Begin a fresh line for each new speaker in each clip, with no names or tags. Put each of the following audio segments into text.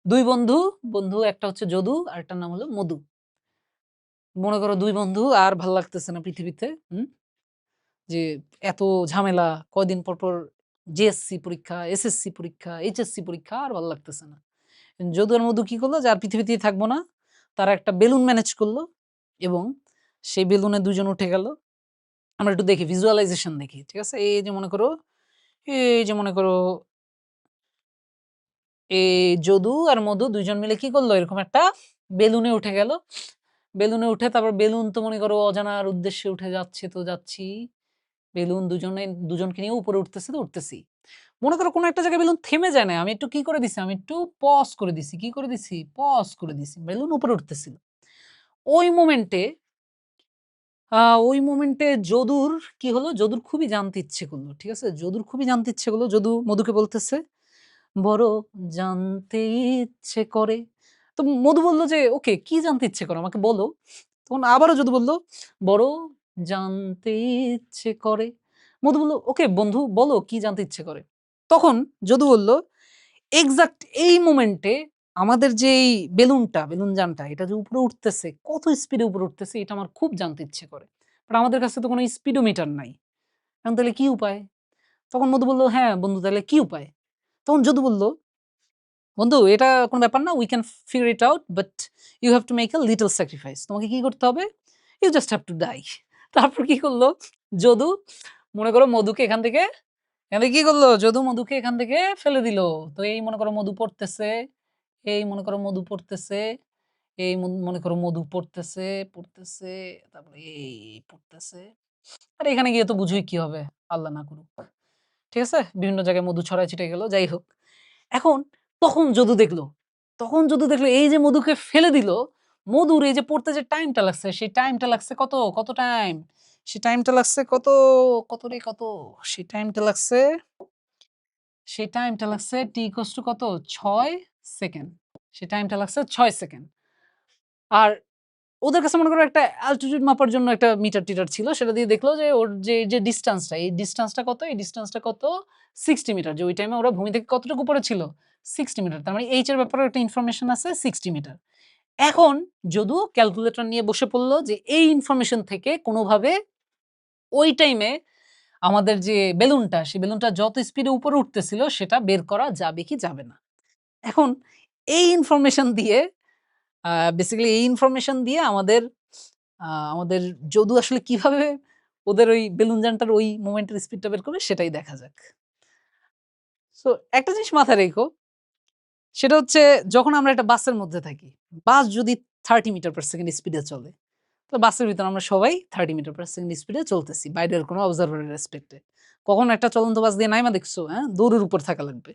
দুই বন্ধু, একটা হচ্ছে যদু আরেকটার নাম হলো মধু। মনে করো ২ বন্ধু আর ভাল লাগতেছে না পৃথিবীতে। যে এত ঝামেলা, কয়দিন পর জেএসসি পরীক্ষা, এসএসসি পরীক্ষা, এইচএসসি পরীক্ষা আর ভাল লাগতেছে না। যদু আর মধু কি করলো যে আর পৃথিবীতেই থাকবো না। তারা একটা বেলুন ম্যানেজ করলো এবং সেই বেলুনে ২ জন উঠে গেল। আমরা একটু দেখি ভিজুয়ালাইজেশন দেখি। ঠিক আছে? এই যে মনে করো যদু আর মধু ২ জন মিলে কি করলো? এরকম একটা বেলুনে উঠে গেল। বেলুনে উঠে তারপর বেলুন তো মনে করো অজানার উদ্দেশ্যে উঠে যাচ্ছে তো যাচ্ছি। বেলুন দুজনকে নিয়ে উপরে উঠতেছি তো উঠতেছি। মনে করো কোনো একটা জায়গায় বেলুন থেমে যায় নাই। আমি একটু কি করে দিছি? আমি একটু পজ করে দিছি। কি করে দিছি? পজ করে দিছি। বেলুন উপরে উঠতেছিল। ওই মোমেন্টে আ ওই মোমেন্টে যদুর কি হলো? যদুর খুবই জানতে ইচ্ছে করলো। ঠিক আছে? যদুর খুবই জানতে ইচ্ছে করলো। যদু মধুকে বলতেছে, "বড় জানতে ইচ্ছে করে।" তো মধু বলল যে, "ওকে কি জানতে ইচ্ছে করে আমাকে বলো।" তখন আবারও যদু বলল, "বড় জানতে ইচ্ছে করে।" মধু বলল, "ওকে বন্ধু বলো কি জানতে ইচ্ছে করে?" তখন যদু বলল, "এক্সাক্ট এই মোমেন্টে আমাদের যে এই বেলুন যানটা এটা যে উপরে উঠতেছে, কত স্পিডে উপরে উঠতেছে এটা আমার খুব জানতে ইচ্ছে করে। বাট আমাদের কাছে তো কোনো স্পিডোমিটার নাই। এখন তাহলে কি উপায়?" তখন মধু বলল, "হ্যাঁ বন্ধু তাহলে কি উপায়?" তখন যদু বলল, "বন্ধু এটা কোন ব্যাপার না। We can figure it out but you have to make a little sacrifice." তোমাকে কি করতে হবে? You just have to die. তারপর কি করল? যদু মনে করো মধুকে এখান থেকে কি করল? যদু মধুকে এখান থেকে ফেলে দিল। তো এই মনে করো মধু পড়তেছে, এই মনে করো মধু পড়তেছে, এই মনে করো মধু পড়তেছে, পড়তেছে, তারপরে এই পড়তেছে। আর এখানে গিয়ে তো বুঝোই কি হবে? আল্লাহ না করুক। ঠিক আছে? বিভিন্ন জায়গায় মধু ছড়ায় ছিটে গেল। যাই হোক। এখন তখন যদু দেখল। এই যে মধুকে ফেলে দিল, মধুর এই যে পড়তে যে টাইমটা লাগছে, সেই টাইমটা লাগছে কত? কত টাইম? সেই টাইমটা লাগছে কত? কত রে কত? সেই টাইমটা লাগছে t equals to কত? ৬ সেকেন্ড। সেই টাইমটা লাগছে ৬ সেকেন্ড। আর ওদের কাছে মনে করো একটা অ্যালটিটিউড মাপার জন্য একটা মিটার-টিটার ছিল। সেটা দিয়ে দেখলো যে ওর যে ডিসট্যান্সটা, এই ডিসট্যান্সটা কত? এই ডিসট্যান্সটা কত? 60 মিটার। যে ওই টাইমে ওরা ভূমি থেকে কতটুকু উপরে ছিল? 60 মিটার। তার মানে h এর ব্যাপারেও একটা ইনফরমেশন আছে 60 মিটার। এখন যদু ক্যালকুলেটর নিয়ে বসে পড়ল যে এই ইনফরমেশন থেকে কোনোভাবে ওই টাইমে আমাদের যে বেলুনটা, সেই বেলুনটা যত স্পিডে উপরে উঠতেছিল সেটা বের করা যাবে কি যাবে না। এখন এই ইনফরমেশন দিয়ে আ বেসিক্যালি এই ইনফরমেশন দিয়ে আমাদের যদু আসলে কিভাবে ওদের ওই বেলুন যানটার ওই মোমেন্টের স্পিডটা বের করবে সেটাই দেখা যাক। সো একটা জিনিস মাথায় রেখো, সেটা হচ্ছে যখন আমরা একটা বাসের মধ্যে থাকি, বাস যদি 30 মিটার পার সেকেন্ড স্পিডে চলে, তো বাসের ভিতরে আমরা সবাই 30 মিটার পার সেকেন্ড স্পিডে চলতেছি বাইরের কোনো অবজারভার এর রেসপেক্ট এ। কখনো একটা চলন্ত বাস দিয়ে নাইমা দেখছো? হ্যাঁ? দৌড়ের উপর থাকা লাগবে।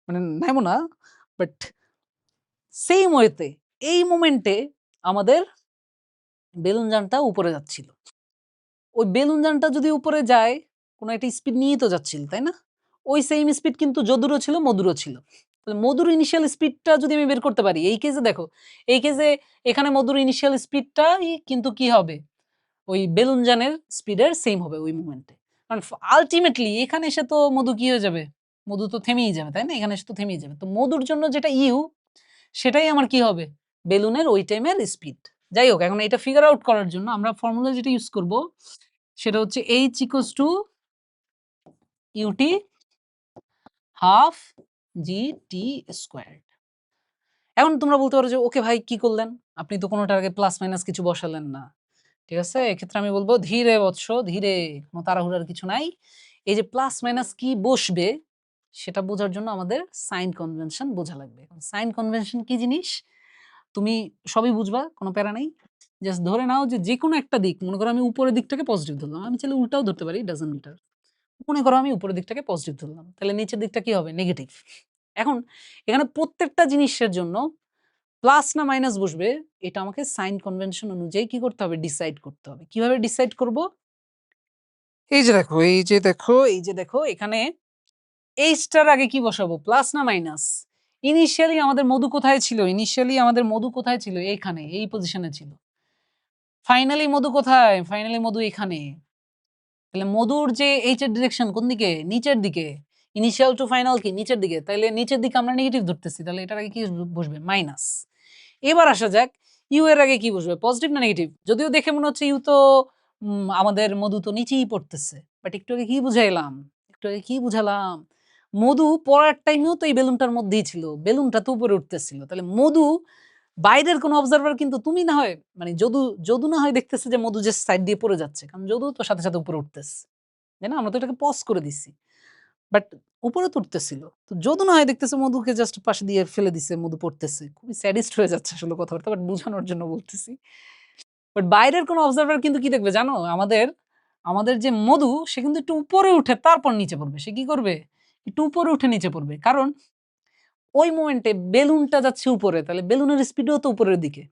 মানে নাইমো না, বাট সেইম ওয়েতে এই মোমেন্টে আমাদের বেলুন যানটা উপরে যাচ্ছিল। ওই বেলুন যানটা যদি উপরে যায়, কোনো একটা স্পিড নিয়েই তো যাচ্ছিল, তাই না? ওই সেইম স্পিড কিন্তু যদুরও ছিল, মধুরও ছিল। তাহলে মধুর ইনিশিয়াল স্পিডটা যদি আমি বের করতে পারি, এই কেসে দেখো, এই কেসে এখানে মধুর ইনিশিয়াল স্পিডটাই কিন্তু কি হবে? ওই বেলুন যানের স্পিডের সেইম হবে ওই মোমেন্টে। কারণ আল্টিমেটলি এখানে এসে তো মধু কি হয়ে যাবে? মধু তো থেমেই যাবে, তাই না? এখানে এসে তো থেমেই যাবে। তো মধুর জন্য যেটা সেটাই আমার কি হবে? বেলুনের ওই টাইমের স্পিড। যাই হোক এখন এটা ফিগার আউট করার জন্য আমরা ফর্মুলা যেটা ইউজ করব সেটা হচ্ছে h equals to ut half gt squared। এখন তোমরা বলতে পারো যে, "ওকে ভাই কি করলেন? আপনি তো কোনটার আগে প্লাস মাইনাস কিছু বসালেন না।" ঠিক আছে? এক্ষেত্রে আমি বলব, "ধীরে বৎস ধীরে, কোন তাড়াহুড়ার কিছু নাই। এই যে প্লাস মাইনাস কি বসবে সেটা বোঝার জন্য আমাদের সাইন কনভেনশন বোঝা লাগবে।" এখন সাইন কনভেনশন কি জিনিস? তুমি সবই বুঝবা, কোন প্যারা নাই। জাস্ট ধরে নাও যে যেকোনো একটা দিক, মনে করো আমি উপরের দিকটাকে পজিটিভ ধরলাম। আমি চাইলে উল্টাও ধরতে পারি, ডাজন্ট ম্যাটার। মনে করো আমি উপরের দিকটাকে পজিটিভ ধরলাম। তাহলে নিচের দিকটা কি হবে? নেগেটিভ। এখন এখানে প্রত্যেকটা জিনিসের জন্য প্লাস না মাইনাস বসবে এটা আমাকে সাইন কনভেনশন অনুযায়ী কি করতে হবে? ডিসাইড করতে হবে। কিভাবে ডিসাইড করব? এই যে দেখো এখানে এইচ টার আগে কি বসাবো? প্লাস না মাইনাস? ইনিশিয়ালি আমাদের মধু কোথায় ছিল? এখানে, এই পজিশনে ছিল। ফাইনালি মধু কোথায়? ফাইনালি মধু এখানে। তাহলে মধুর যে এইচ এর ডিরেকশন কোন দিকে? নিচের দিকে। ইনিশিয়াল টু ফাইনাল কি নিচের দিকে, তাইলে নিচের দিকে আমরা নেগেটিভ ধরতেছি, তাহলে এটার আগে কি বসবে মাইনাস। এবার আসা যাক ইউ এর আগে কি বসবে, পজিটিভ না নেগেটিভ? যদিও দেখে মনে হচ্ছে ইউ তো আমাদের মধু তো নিচেই পড়তেছে, বাট একটু আগে কি বুঝাইলাম, একটু আগে কি বুঝালাম, মধু পড়ার টাইমেও তো এই বেলুনটার মধ্যেই ছিল, বেলুনটা তো উপরে উঠতেছিল, তাহলে মধু বাইরের কোনো অবজারভার কিন্তু তুমি না হয় মানে যদু না হয় দেখতেছে যে মধু যে সাইড দিয়ে পড়ে যাচ্ছে, কারণ যদু তো সাথে সাথে উপরে উঠতেছে, তাই না? আমরা তো এটাকে পজ করে দিছি, বাট উপরে তো উঠতেছিল, তো যদু না হয় দেখতেছে মধুকে জাস্ট পাশে দিয়ে ফেলে দিছে, মধু পড়তেছে, খুবই স্যাডিস্ট হয়ে যাচ্ছে আসলে কথাবার্তা, বাট বোঝানোর জন্য বলতেছি। বাট বাইরের কোনো অবজারভার কিন্তু কি দেখবে জানো, আমাদের যে মধু সে কিন্তু একটু উপরে উঠে তারপর নিচে পড়বে, সে কি করবে, একটু উপরে উঠে নিচে পড়বে, কারণ ওই মোমেন্টে বেলুনটা যাচ্ছে উপরে, তাহলে বেলুনের স্পিডও তো উপরের দিকে,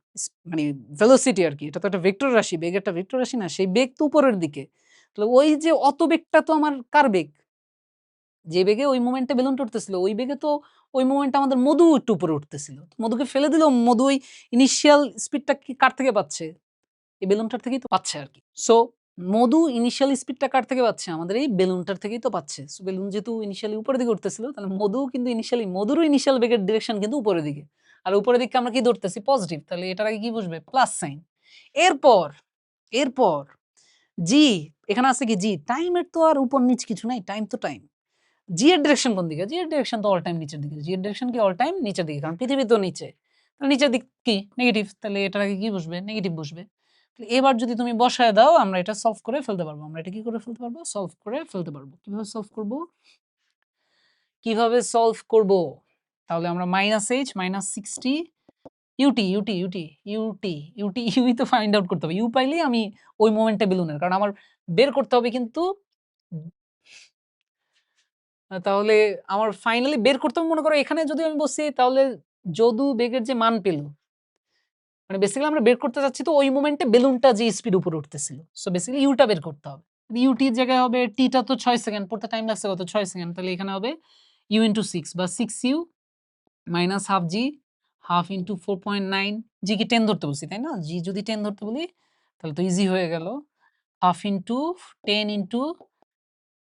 মানে ভেলোসিটি আর কি, এটা তো একটা ভেক্টর রাশি, বেগ একটা ভেক্টর রাশি না, সেই বেগ তো উপরের দিকে, তাহলে ওই যে অত বেগটা তো আমার কার বেগ, যে বেগে ওই মোমেন্টে বেলুনটা উঠতেছিল ওই বেগে তো ওই মোমেন্টে আমাদের মধু একটু উপরে উঠতেছিল, মধুকে ফেলে দিল, মধু ওই ইনিশিয়াল স্পিডটা কি কার থেকে পাচ্ছে, এই বেলুনটার থেকেই তো পাচ্ছে আর কি। সো মধু ইনিশিয়াল স্পিডটা কার থেকে পাচ্ছে, আমাদের এই বেলুনটার থেকেই তো পাচ্ছে। সো বেলুন যেহেতু ইনিশিয়ালি উপরের দিকে উঠতেছিল, তাহলে মধু কিন্তু মধুরও ইনিশিয়াল বেগের ডিরেকশন কিন্তু উপরের দিকে, আর উপরের দিকে আমরা কি ধরতেছি পজিটিভ, তাহলে এটার আগে কি বসবে প্লাস সাইন। এরপর এরপর জি, এখানে আছে কি জি, টাইমের তো আর উপর নিচ কিছু নাই, টাইম তো টাইম। জি এর ডিরেকশন কোন দিকে, জি এর ডিরেকশন তো অল টাইম নিচের দিকে, জি এর ডিরেকশন কি অল টাইম নিচের দিকে, কারণ পৃথিবী তো নিচে, তাহলে নিচের দিক কি নেগেটিভ, তাহলে এটার আগে কি বসবে নেগেটিভ বসবে। এবার যদি তুমি বসায় দাও আমরা এটা সলভ করে ফেলতে পারবো, আমরা এটা কি করে ফেলতে পারবো, সলভ করে ফেলতে পারবো। কিভাবে সলভ করব, কিভাবে সলভ করব, তাহলে আমরা -h -60 ইউটি ইউটি ইউটি ইউটি ইউটি ইউই তো ফাইন্ড আউট করতে হবে, ইউ পাইলেই আমি ওই মোমেন্টে বেলুনের, কারণ আমার বের করতে হবে কিন্তু তাহলে আমার ফাইনালি বের করতে হবে, মনে করো এখানে যদি আমি বসি তাহলে যদু বেগের যে মান পেল, মানে বেসিক্যালি আমরা বের করতে চাচ্ছি তো ওই মোমেন্টে বেলুনটা যে স্পিড উপরে উঠতেছিল, সো বেসিক্যালি ইউটা বের করতে হবে। ইউটির জায়গায় হবে টিটা তো 6 সেকেন্ড, পড়তে টাইম লাগছে কত 6 সেকেন্ড, তাহলে এখানে হবে ইউ ইনটু 6 বা 6u মাইনাস হাফ জি, হাফ ইনটু 4.9, জি কি 10 ধরতে বলছি তাই না, জি যদি 10 ধরতে বলি তাহলে তো ইজি হয়ে গেল, half into 10 into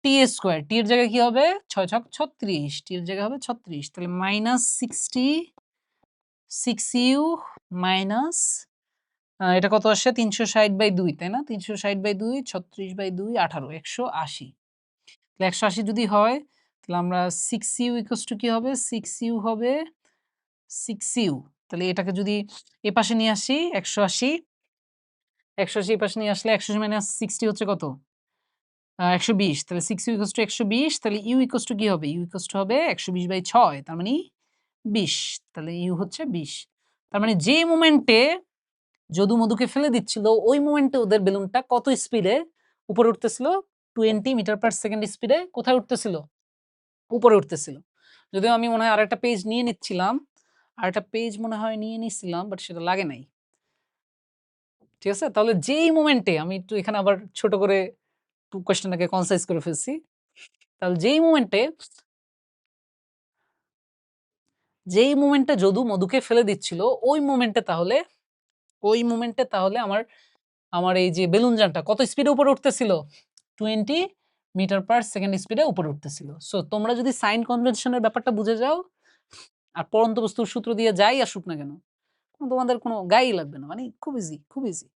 T square, T এর জায়গায় কি হবে 6 ছক 36, টি এর জায়গায় হবে 36, তাহলে -60 6u মাইনাস এটা কত আসে 360/2 তাই না, 360/2 36/2 18 180, তাহলে 180 যদি হয় তাহলে আমরা 6u ইকুয়ালস টু কি হবে, 6u হবে 6u, তাহলে এটাকে যদি এ পাশে নিয়ে আসি 180 180 এ পাশে নিয়ে আসলে 180 মাইনাস 60 হচ্ছে কত 120, তাহলে 6u ইকুয়ালস টু 120, তাহলে u ইকুয়ালস টু কি হবে, u ইকুয়ালস টু হবে 120/6, তার মানে 20, তাহলে u হচ্ছে 20, তার মানে যে মোমেন্টে যদু মধুকে ফেলে দিচ্ছিল ওই মোমেন্টে ওদের বেলুনটা কত স্পিডে উপরে উঠতেছিল, 20 মিটার পার সেকেন্ড স্পিডে কোথায় উঠতেছিল, উপরে উঠতেছিল। যদিও আমি মনে হয় আরেকটা পেজ নিয়ে নিচ্ছিলাম, আরেকটা পেজ মনে হয় নিয়ে নিছিলাম, বাট সেটা লাগে নাই। ঠিক আছে, তাহলে যেই মোমেন্টে আমি একটু এখানে আবার ছোট করে কোয়েশ্চেনটাকে কনসাইজ করে ফেলছি, তাহলে যেই মোমেন্টে যদু মধুকে ফেলে দিচ্ছিল ওই মোমেন্টে তাহলে আমার এই যে বেলুন যানটা কত স্পিডে উপরে উঠতেছিল, 20 মিটার পার সেকেন্ড স্পিডে উপরে উঠতেছিল। সো তোমরা যদি সাইন কনভেনশনের ব্যাপারটা বুঝে যাও আর পড়ন্ত বস্তুর সূত্র দিয়ে যাই আসুক না কেন, তোমাদের কোনো গায়েই লাগবে না, মানে খুব ইজি খুব ইজি।